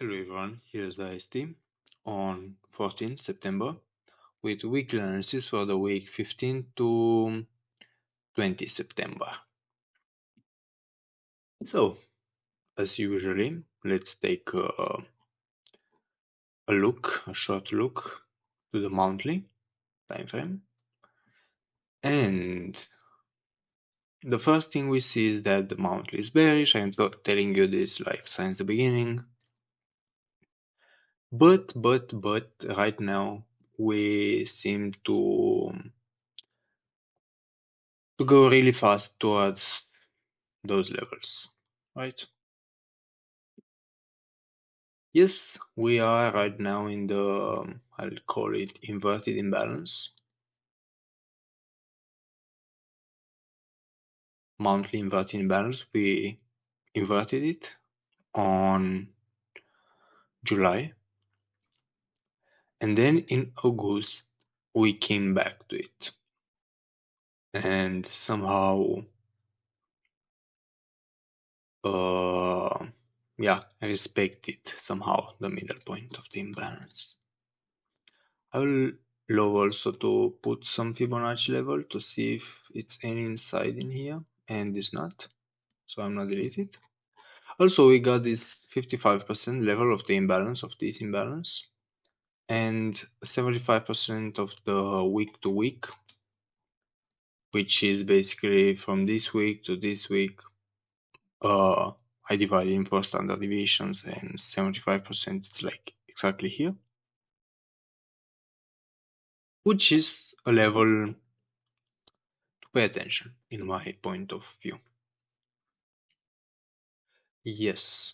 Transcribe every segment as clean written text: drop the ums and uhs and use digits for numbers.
Hello everyone, here's the ST on 14 September with weekly analysis for the week 15 to 20 September. So, as usually, let's take a short look to the monthly time frame. And the first thing we see is that the monthly is bearish. I'm telling you this like since the beginning. But right now we seem to go really fast towards those levels, right? Yes, we are right now in the, I'll call it inverted imbalance, monthly inverted imbalance. We inverted it on July, and then in August, we came back to it and somehow, respected somehow the middle point of the imbalance. I will love also to put some Fibonacci level to see if it's any inside in here, and it's not, so I'm not delete it. Also, we got this 55% level of the imbalance of this imbalance, and 75% of the week to week, which is basically from this week to this week. I divide in 4 standard deviations, and 75% it's like exactly here, which is a level to pay attention in my point of view. Yes,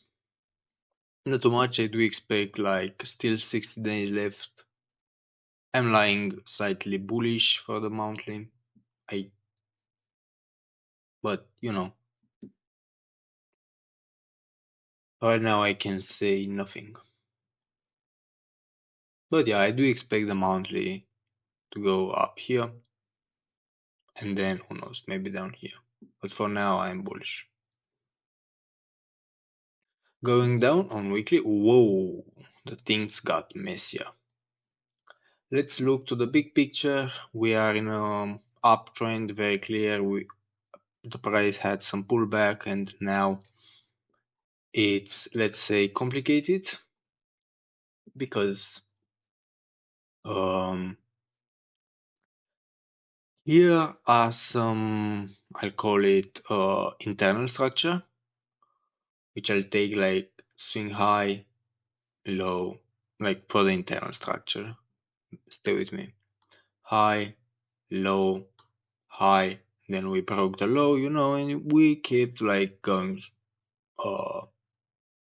not too much. I do expect like still 60 days left. I'm lying slightly bullish for the monthly. But right now I can say nothing. But yeah, I do expect the monthly to go up here, and then who knows, maybe down here. But for now, I'm bullish. Going down on weekly, whoa, the things got messier. Let's look to the big picture. We are in an uptrend, very clear. The price had some pullback, and now it's, let's say, complicated because here are some, I'll call it internal structure, which I'll take like swing high, low, like for the internal structure. Stay with me. High, low, high, then we broke the low, and we kept like going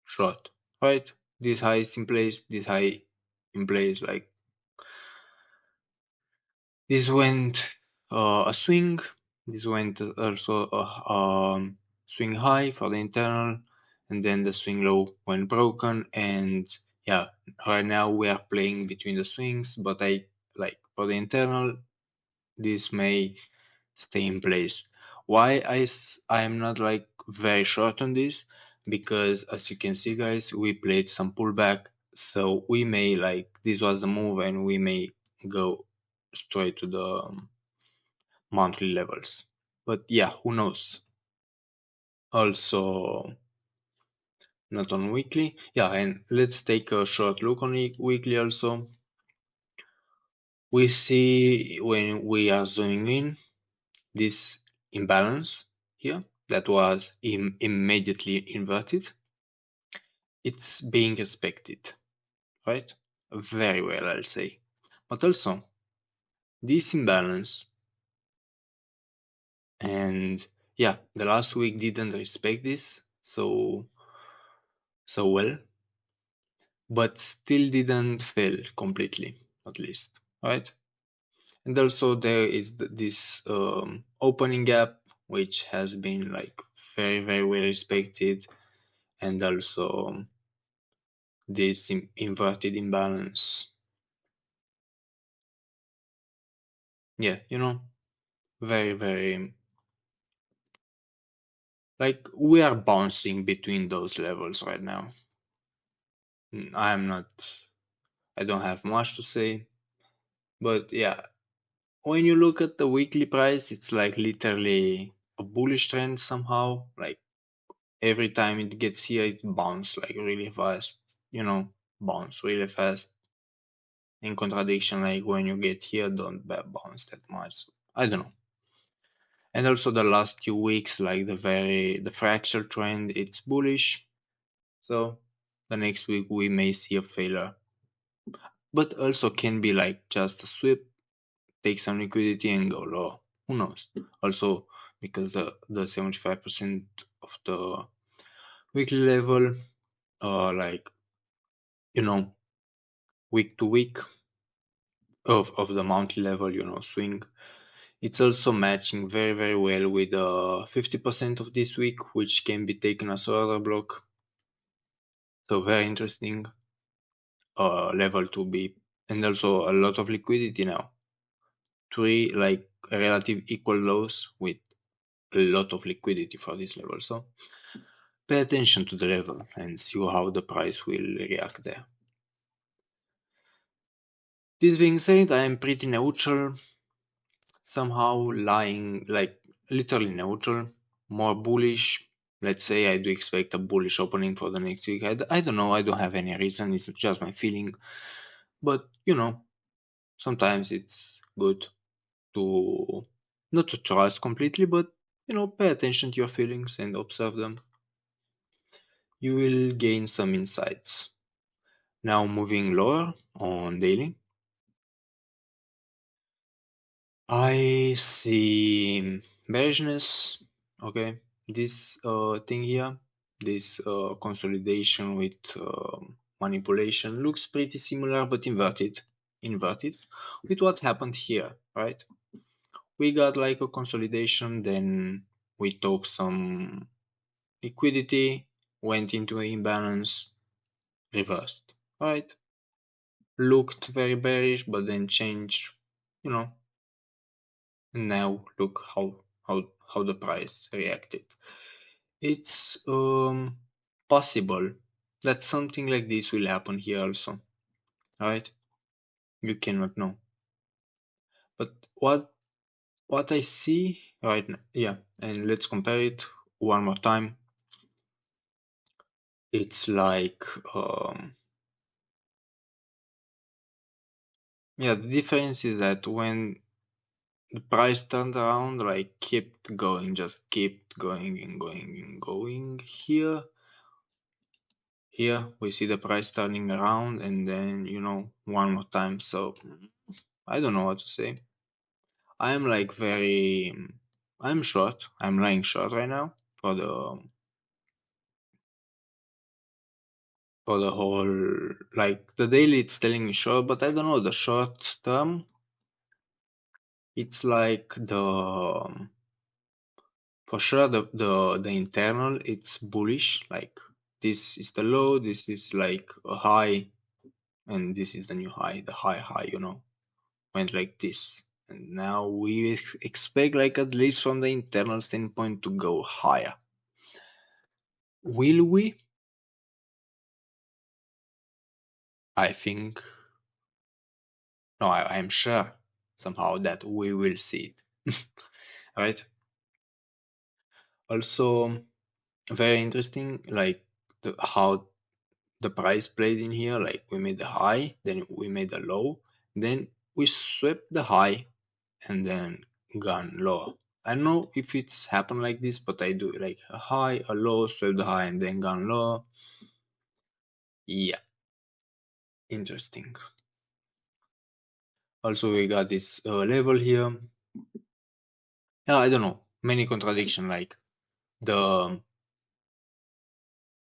short, right? This high is in place, this high in place, like this went a swing, this went also a swing high for the internal, and then the swing low when broken. And yeah, right now we are playing between the swings, but I like for the internal, this may stay in place. Why I am not like very short on this? Because as you can see, guys, we played some pullback, so we may like this was the move, and we may go straight to the monthly levels. But yeah, who knows? Also, not on weekly. Yeah, and let's take a short look on weekly also. We see when we are zooming in this imbalance here that was immediately inverted. It's being respected, right? Very well, I'll say. But also, this imbalance, and yeah, the last week didn't respect this so well, but still didn't fail completely, at least, right? And also there is this opening gap, which has been like very, very well respected, and also this inverted imbalance. Yeah, very, very, like we are bouncing between those levels right now. I'm not, I don't have much to say, but yeah, when you look at the weekly price, it's like literally a bullish trend somehow. Like every time it gets here, it bounce like really fast, you know, bounce really fast. In contradiction, like when you get here, don't bounce that much. I don't know. And also the last few weeks, like the fractal trend, it's bullish. So the next week we may see a failure, but also can be like just a sweep, take some liquidity and go low. Who knows? Also because the 75% of the weekly level, like you know, week to week of the monthly level, swing. It's also matching very very well with 50% of this week, which can be taken as order block. So very interesting level to be, and also a lot of liquidity now. Three like relative equal lows with a lot of liquidity for this level. So pay attention to the level and see how the price will react there. This being said, I am pretty neutral, somehow lying like literally neutral, more bullish. Let's say I do expect a bullish opening for the next week. I don't know, I don't have any reason, it's just my feeling. But sometimes it's good to not to trust completely, but pay attention to your feelings and observe them. You will gain some insights. Now moving lower on daily, I see bearishness. Okay, this thing here, this consolidation with manipulation looks pretty similar, but inverted. Inverted with what happened here, right? We got like a consolidation, then we took some liquidity, went into an imbalance, reversed, right? Looked very bearish, but then changed, you know, and now look how the price reacted. It's possible that something like this will happen here also, right? You cannot know. But what I see right now, yeah, and let's compare it one more time. It's like yeah, the difference is that when the price turned around, like kept going, just kept going and going and going. Here we see the price turning around, and then one more time. So I don't know what to say. I am like very, I'm short. I'm lying short right now for the whole, like the daily. It's telling me short, but I don't know the short term. It's like for sure the internal it's bullish, like this is the low, this is like a high, and this is the new high, the high, went like this. And now we expect, like at least from the internal standpoint, to go higher. Will we? I think no, I'm sure somehow that we will see it. Right? Also very interesting, like how the price played in here. Like we made the high, then we made the low, then we swept the high, and then gone low. I don't know if it's happened like this, but I do like a high, a low, swept the high, and then gone low. Yeah, interesting. Also, we got this level here. Yeah, I don't know, many contradiction. Like the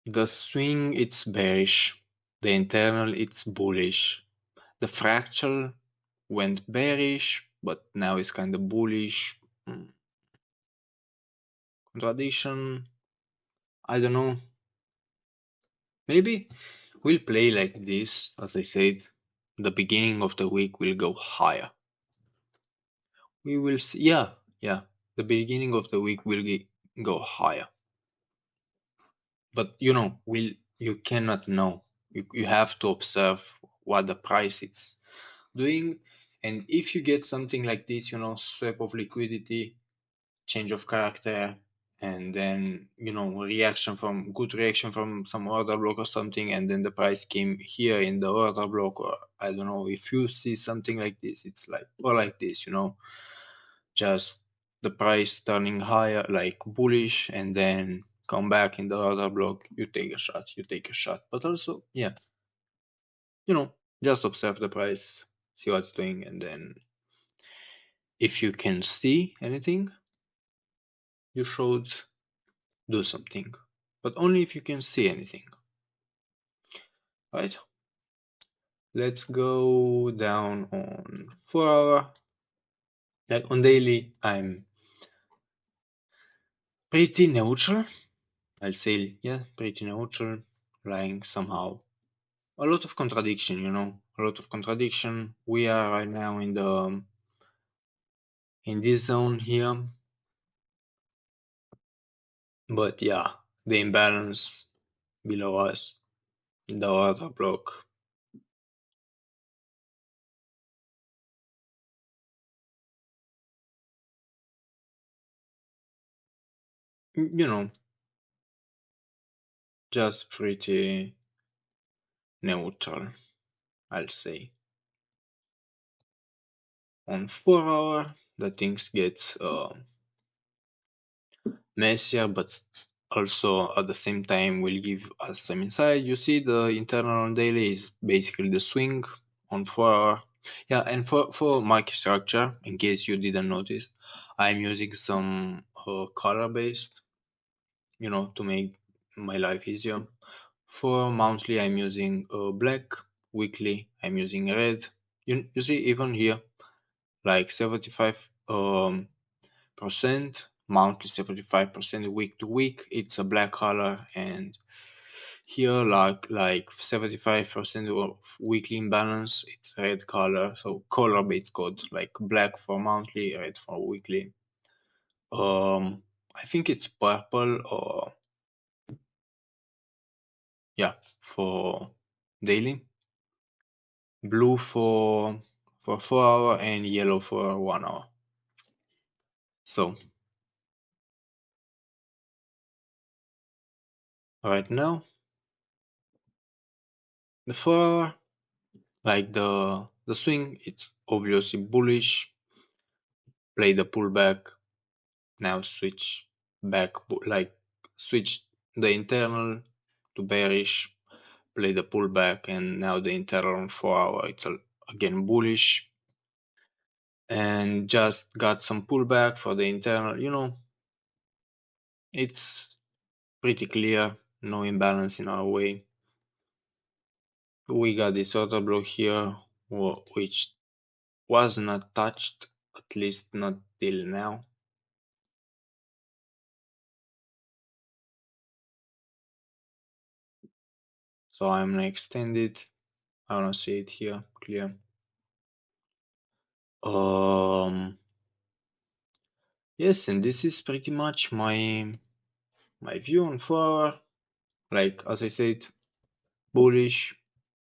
the swing, it's bearish. The internal, it's bullish. The fractal went bearish, but now it's kind of bullish. Contradiction. I don't know. Maybe we'll play like this. As I said, the beginning of the week will go higher. We will see. Yeah, yeah. The beginning of the week will go higher. But will you cannot know. You have to observe what the price is doing. And if you get something like this, swap of liquidity, change of character, and then reaction from good reaction from some order block or something, and then the price came here in the order block, or I don't know, if you see something like this, it's like, or like this, just the price turning higher, like bullish, and then come back in the order block, you take a shot. But also, yeah, you know just observe the price, see what's doing, and then if you can see anything, you should do something, but only if you can see anything, right? Let's go down on 4 hour. Like on daily, I'm pretty neutral. I'll say, yeah, pretty neutral, lying somehow. A lot of contradiction, a lot of contradiction. We are right now in this zone here, but yeah, the imbalance below us, the order block. You know, just pretty neutral, I'll say. On 4 hour, the things get messier, but also at the same time will give us some insight. You see, the internal on daily is basically the swing on 4 hour. Yeah, and for market structure, in case you didn't notice, I'm using some color based, to make my life easier. For monthly, I'm using black. Weekly, I'm using red. You see, even here, like 75 percent monthly, 75% week to week, it's a black color. And here, like 75% of weekly imbalance, it's red color. So color based code, like black for monthly, red for weekly. I think it's purple, or yeah, for daily, blue for 4 hour, and yellow for 1 hour. So right now, the 4 hour, like the swing, it's obviously bullish. Play the pullback. Now switch back, like switch the internal to bearish. Play the pullback, and now the internal on 4 hour, it's again bullish, and just got some pullback for the internal. It's pretty clear, no imbalance in our way. We got this order block here, which was not touched, at least not till now. So I'm gonna extend it. I wanna see it here clear. Yes, and this is pretty much my view on 4 hour. Like as I said, bullish,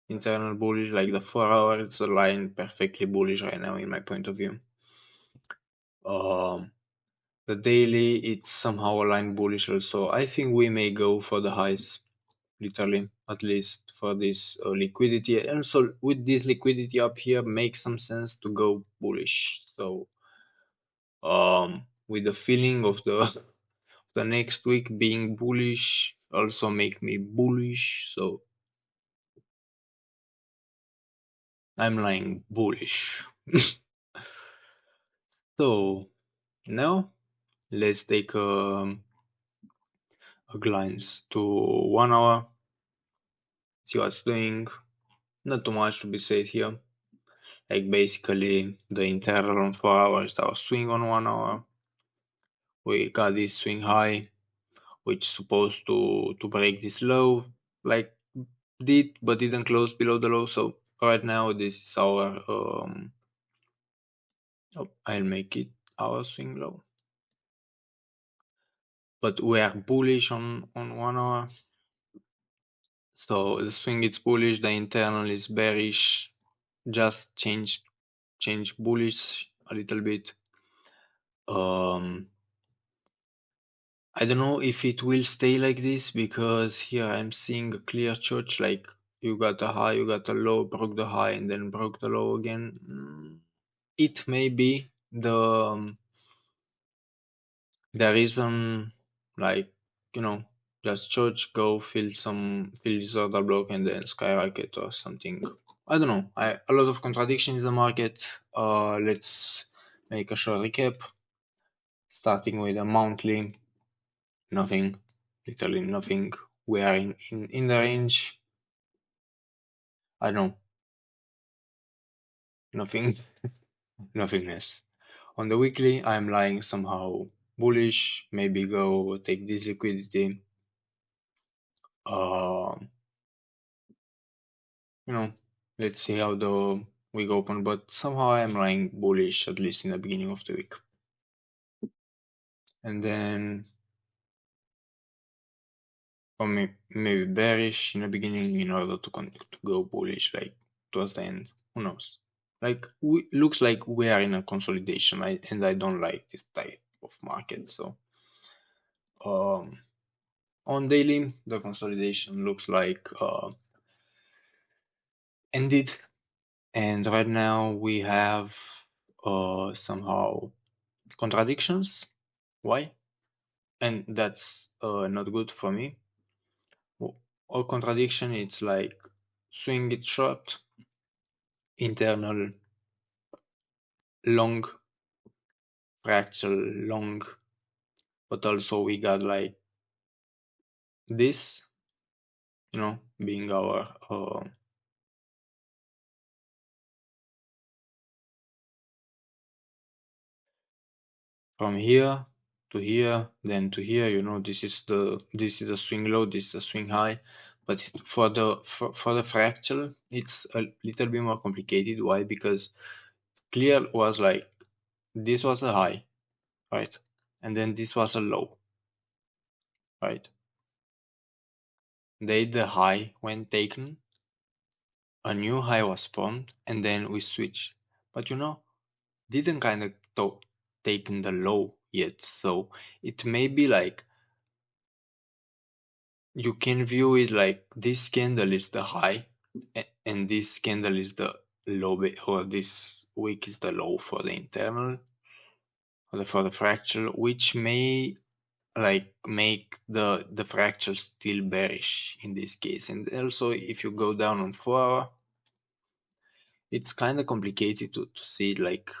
internal bullish. Like the 4 hour, it's aligned perfectly bullish right now in my point of view. Um, the daily, it's somehow aligned bullish also. I think we may go for the highs, literally, at least for this liquidity. And so with this liquidity up here, makes some sense to go bullish. So with the feeling of the next week being bullish also make me bullish, so I'm lying bullish. So now let's take a glance to 1 hour, see what's doing. Not too much to be said here. Like basically the internal on 4 hour is our swing on 1 hour. We got this swing high, which is supposed to break this low, like did, but didn't close below the low. So right now this is our I'll make it our swing low. But we are bullish on 1 hour. So the swing is bullish, the internal is bearish, just change bullish a little bit. Um, I don't know if it will stay like this because here I'm seeing a clear church, like you got a high, you got a low, broke the high, and then broke the low again. It may be the reason, like, you know, just church, go fill this order block and then skyrocket or something. I don't know. A lot of contradiction in the market. Let's make a short recap. Starting with a monthly, nothing, literally nothing. We are in the range. I don't know, nothing, nothingness. On the weekly, I'm lying somehow bullish. Maybe go take this liquidity. Uh, you know, let's see how the week open. But somehow I'm lying bullish at least in the beginning of the week, and then or maybe bearish in the beginning in order to go bullish like towards the end. Who knows? Like looks like we are in a consolidation, and I don't like this type of market. So um, on daily, the consolidation looks like ended, and right now we have somehow contradictions. Why? And that's not good for me. All contradiction, it's like swing it short, internal long, fractal long, but also we got like this, being our from here to here, then to here. This is the swing low, this is the swing high. But for the fractal, it's a little bit more complicated. Why? Because clear was like this was a high, right? And then this was a low, right? The high when taken, a new high was formed, and then we switch. But didn't kind of taken the low yet, so it may be like you can view it like this candle is the high, and this candle is the low, or this wick is the low for the internal, or for the fractal, which may like make the fractal still bearish in this case. And also, if you go down on 4 hour, it's kind of complicated to see it like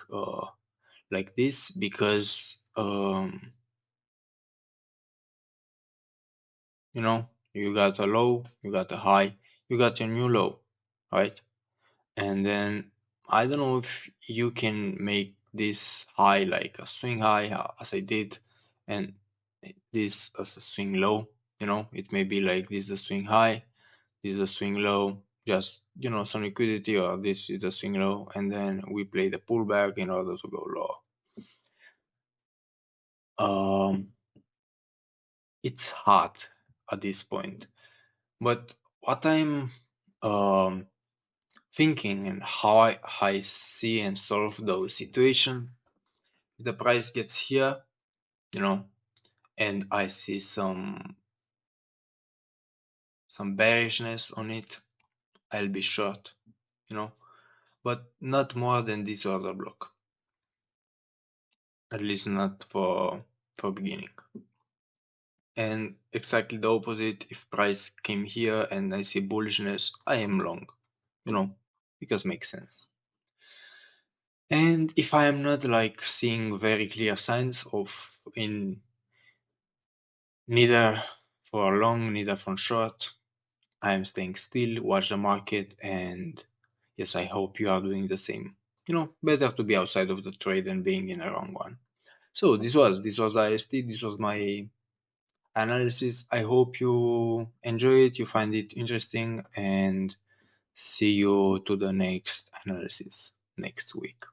this, because you got a low, you got a high, you got your new low, right? And then I don't know if you can make this high like a swing high, as I did, and this as a swing low. It may be like this is a swing high, this is a swing low, just some liquidity, or this is a swing low, and then we play the pullback in order to go low. It's hard at this point, but what I'm um thinking, and how I see and solve those situations, if the price gets here, and I see some bearishness on it, I'll be short, but not more than this order block, at least not for beginning. And exactly the opposite, if price came here and I see bullishness, I am long, because it makes sense. And if I am not like seeing very clear signs of in neither for long, neither for short, I am staying still, watch the market, and yes, I hope you are doing the same. Better to be outside of the trade than being in a wrong one. So this was IST. This was my analysis. I hope you enjoy it, you find it interesting, and see you to the next analysis next week.